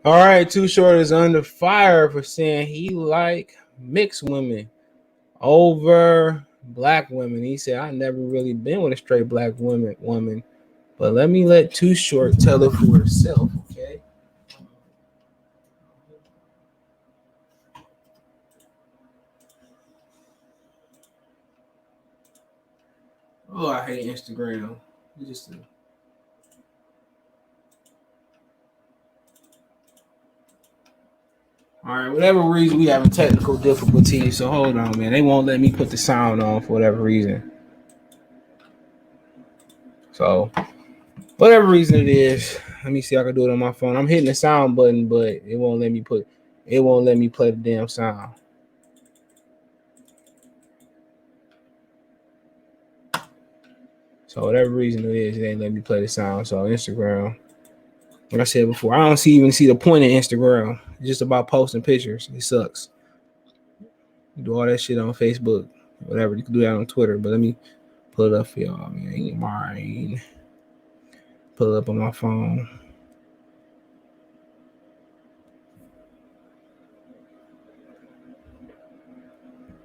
All right, Too Short is under fire for saying he like mixed women over black women. He said, I never really been with a straight black woman. But let Too Short tell it for herself, okay? Oh, I hate Instagram. It's just all right, whatever reason we having technical difficulties, so hold on, man. They won't let me put the sound on for whatever reason. So whatever reason it is, let me see if I can do it on my phone. I'm hitting the sound button, but it won't let me play the damn sound. So whatever reason it is, it ain't let me play the sound. So Instagram, like I said before, I don't even see the point of Instagram. It's just about posting pictures. It sucks. You do all that shit on Facebook, whatever. You can do that on Twitter, but let me pull it up for y'all, man. Ain't mine. Pull it up on my phone.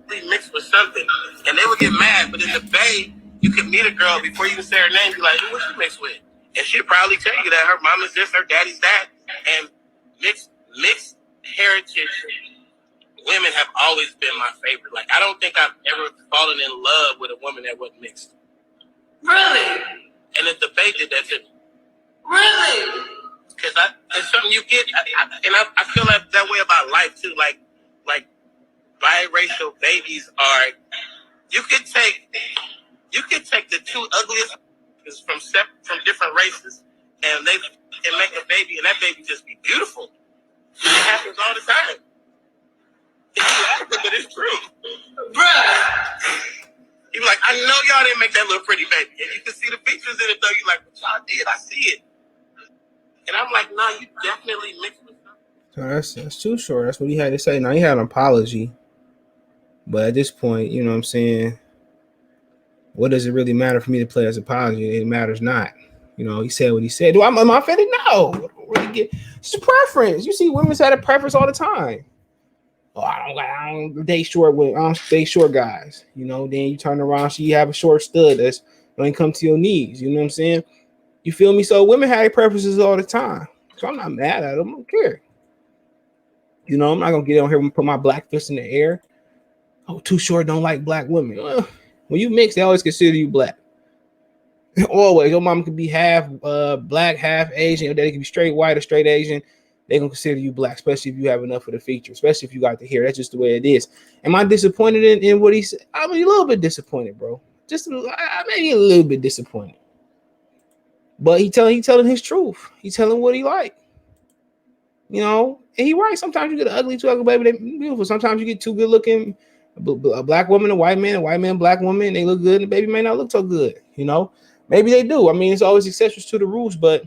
Mixed with something, and they would get mad. But in the Bay, you could meet a girl before you can say her name. Be like, "Who was she mixed with?" And she'd probably tell you that her mom is this, her daddy's that. And mixed heritage women have always been my favorite. Like, I don't think I've ever fallen in love with a woman that wasn't mixed. Really? And the Bay did that to me. Really? Because it's something you get, I feel that way about life too. Like biracial babies are. You could take the two ugliest from different races, and they can make a baby, and that baby just be beautiful. It happens all the time. It's laughing, but it's true, bruh. You're like, I know y'all didn't make that little pretty baby, and you can see the pictures in it though. You're like, what y'all did? I see it, and I'm like, no, you definitely mixed with them. So that's Too Short. That's what he had to say. Now he had an apology, but at this point, you know what I'm saying. What does it really matter for me to play his apology? It matters not. You know, he said what he said. Am I offended? No. It's a preference. You see women's had a preference all the time. Oh, I don't date short guys. You know, then you turn around, she have a short stud that's going to come to your knees. You know what I'm saying? You feel me? So women have preferences all the time. So I'm not mad at them. I don't care. You know, I'm not going to get on here and put my black fist in the air. Oh, Too Short don't like black women. When you mix, they always consider you black. Always. Your mom could be half black, half Asian. Your daddy could be straight white or straight Asian. They're going to consider you black, especially if you have enough of the feature, especially if you got the hair. That's just the way it is. Am I disappointed in what he said? I mean, a little bit disappointed, bro. Maybe a little bit disappointed. But he telling his truth. He telling what he like. You know, and he right. Sometimes you get an ugly, too ugly baby. They're beautiful. Sometimes you get too good looking. A black woman, a white man, black woman, they look good, and the baby may not look so good, you know. Maybe they do. I mean, it's always exceptions to the rules, but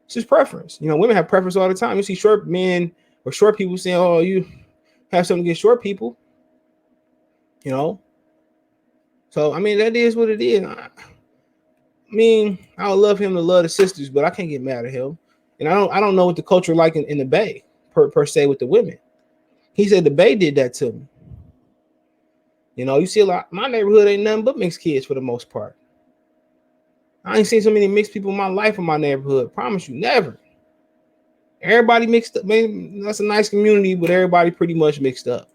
it's just preference. You know, women have preference all the time. You see short men or short people saying, "Oh, you have something against short people," you know. So I mean, that is what it is. I mean, I would love him to love the sisters, but I can't get mad at him. And I don't know what the culture like in the Bay per se with the women. He said the Bay did that to me. You know, you see a lot. My neighborhood ain't nothing but mixed kids for the most part. I ain't seen so many mixed people in my life in my neighborhood. Promise you, never. Everybody mixed up. Man, that's a nice community, but everybody pretty much mixed up.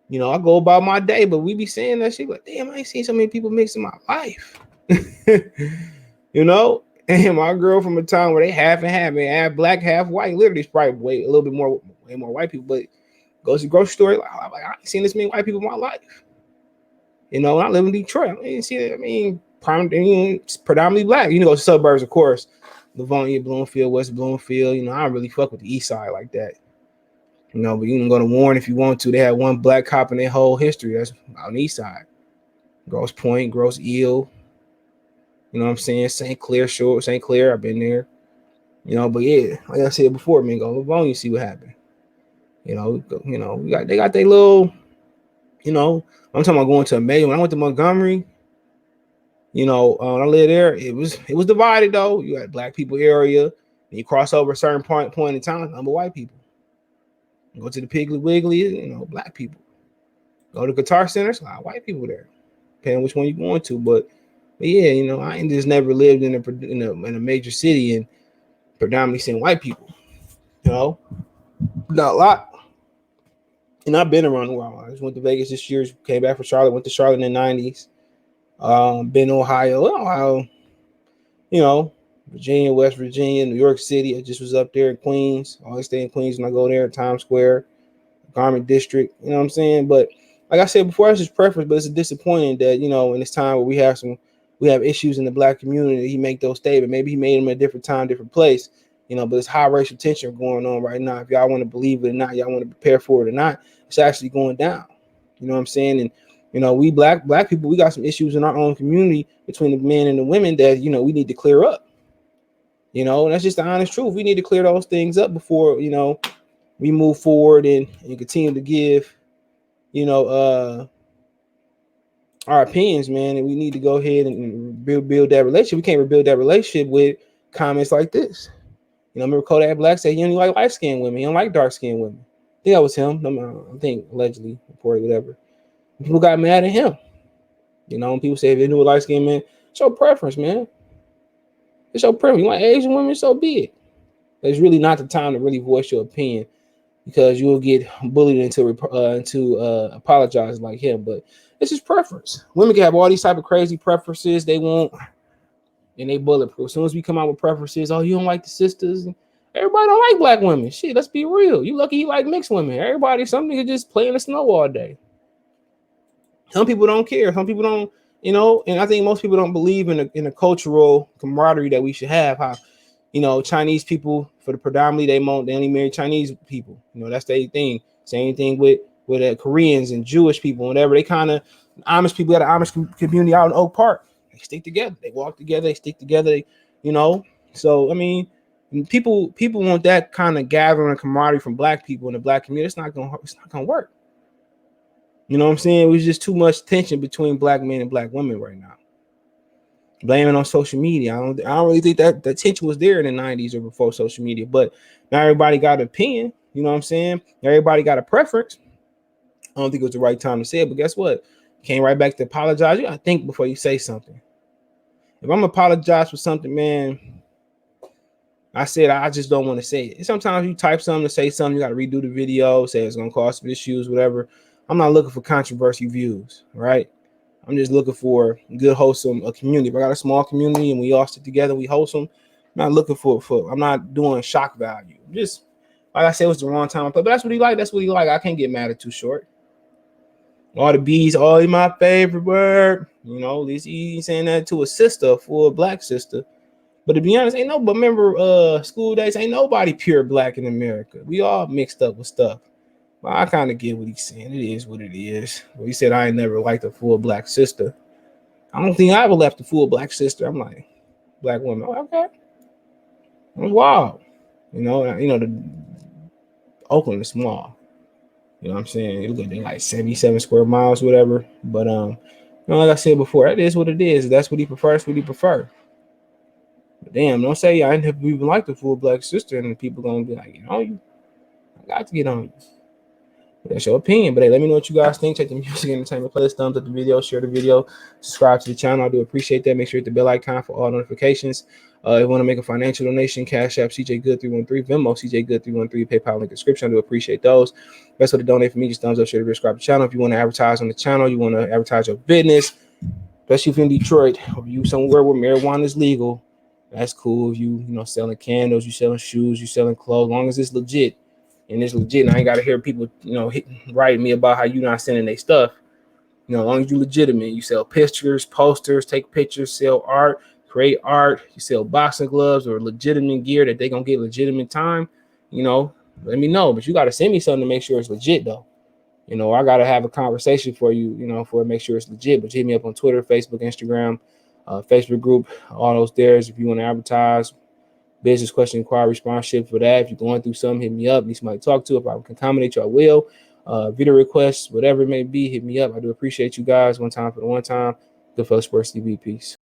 You know, I go about my day, but we be saying that shit like, damn, I ain't seen so many people mixed in my life. You know, and my girl from a town where they half and half, man, half black, half white. Literally, it's probably way more white people, but goes to the grocery store. Like, I ain't seen this many white people in my life. You know, I live in Detroit. I ain't see it. I mean, it's predominantly black. You know, suburbs, of course, Livonia, Bloomfield, West Bloomfield. You know, I don't really fuck with the east side like that. You know, but you can go to Warren if you want to. They had one black cop in their whole history. That's on the east side. Grosse Pointe, Grosse Ile. You know what I'm saying? St. Clair, Shore, St. Clair. I've been there. You know, but yeah, like I said before, man, go Livonia, see what happened. You know, they got their little. You know, I'm talking about going to a mayor. When I went to Montgomery, you know, when I lived there, it was divided though. You had black people area, When you cross over a certain point in time, number white people. Go to the Piggly Wiggly, black people. Go to Guitar Centers, a lot of white people there. Depending on which one you're going to, but yeah, I ain't just never lived in a major city and predominantly seeing white people. Not a lot. And I've been around a while. I just went to Vegas this year, came back from Charlotte, went to Charlotte in the 90s. Been to Ohio, Virginia, West Virginia, New York City. I just was up there in Queens. I always stay in Queens when I go there, Times Square, Garment District. You know what I'm saying? But like I said before, that's his preference, but it's disappointing that, in this time where we have issues in the black community, he make those statements. Maybe he made them at a different time, different place, but it's high racial tension going on right now. If y'all want to believe it or not, y'all want to prepare for it or not, it's actually going down. You know what I'm saying? And we black people, we got some issues in our own community between the men and the women that, we need to clear up. And that's just the honest truth. We need to clear those things up before, we move forward and continue to give, our opinions, man. And we need to go ahead and build that relationship. We can't rebuild that relationship with comments like this. I remember Kodak Black said he only like light-skinned women. He don't like dark-skinned women. I think that was him. I think allegedly, reported, whatever. People got mad at him. When people say if they knew a light-skinned man, it's your preference, man. It's your preference. You like Asian women, so be it. It's really not the time to really voice your opinion because you will get bullied into apologize like him. But it's his preference. Women can have all these type of crazy preferences they want, and they bulletproof. As soon as we come out with preferences, you don't like the sisters. Everybody don't like black women. Shit, let's be real. You lucky you like mixed women. Some nigga just play in the snow all day. Some people don't care. Some people don't, and I think most people don't believe in a cultural camaraderie that we should have. How, Chinese people, for the predominantly, they only marry Chinese people. That's their thing. Same thing with Koreans and Jewish people, whatever. They kind of Amish people got an Amish community out in Oak Park. They stick together. They walk together. They stick together. So I mean, people want that kind of gathering camaraderie from black people in the black community. It's not gonna work. You know what I'm saying? There's just too much tension between black men and black women right now. Blaming on social media. I don't really think that the tension was there in the 90s or before social media, but now everybody got an opinion. You know what I'm saying? Everybody got a preference. I don't think it was the right time to say it, but guess what? You came right back to apologize. You gotta think before you say something. If I'm apologize for something, man, I said I just don't want to say it. And sometimes you type something to say something, you got to redo the video, say it's gonna cause some issues, whatever. I'm not looking for controversy views, right? I'm just looking for good, wholesome community. If I got a small community and we all stick together, we wholesome. I'm not looking for I'm not doing shock value. Just like I said, it was the wrong time. But that's what he like. That's what he like. I can't get mad at Too Short. All the B's, all my favorite word. At least he's saying that to a sister, for a black sister. But to be honest, remember school days, ain't nobody pure black in America. We all mixed up with stuff. But I kind of get what he's saying. It is what it is. Well, he said I ain't never liked a full black sister. I don't think I ever left a full black sister. I'm like, black woman. Oh, okay. That's wild. The Oakland is small. You know what I'm saying? It look like 77 square miles, whatever. But like I said before, that is what it is. That's what he prefers. What he prefer. But damn, don't say I never even liked a full black sister, and people gonna be like, I got to get on you. But that's your opinion. But hey, let me know what you guys think. Check the music entertainment playlist, thumbs up the video, share the video, subscribe to the channel. I do appreciate that. Make sure you hit the bell icon for all notifications. If you want to make a financial donation, Cash App CJ Good 313, Venmo CJ Good 313, PayPal link description. I do appreciate those. Best way to donate for me, just thumbs up, share the video, subscribe to the channel. If you want to advertise on the channel, you want to advertise your business, especially if you're in Detroit or you somewhere where marijuana is legal, that's cool. If you selling candles, you selling shoes, you selling clothes, as long as it's legit. And it's legit, and I ain't got to hear people, writing me about how you not sending their stuff. As long as you legitimate, you sell pictures, posters, take pictures, sell art, create art, you sell boxing gloves or legitimate gear that they gonna get legitimate time, let me know. But you got to send me something to make sure it's legit, though. I got to have a conversation for you, for make sure it's legit. But hit me up on Twitter, Facebook, Instagram, Facebook group, all those there. If you want to advertise, business question, inquiry, sponsorship for that. If you're going through something, hit me up. Need somebody to talk to. If I can accommodate you, I will. Video requests, whatever it may be, hit me up. I do appreciate you guys. One time for the one time. Good fellas Sports TV. Peace.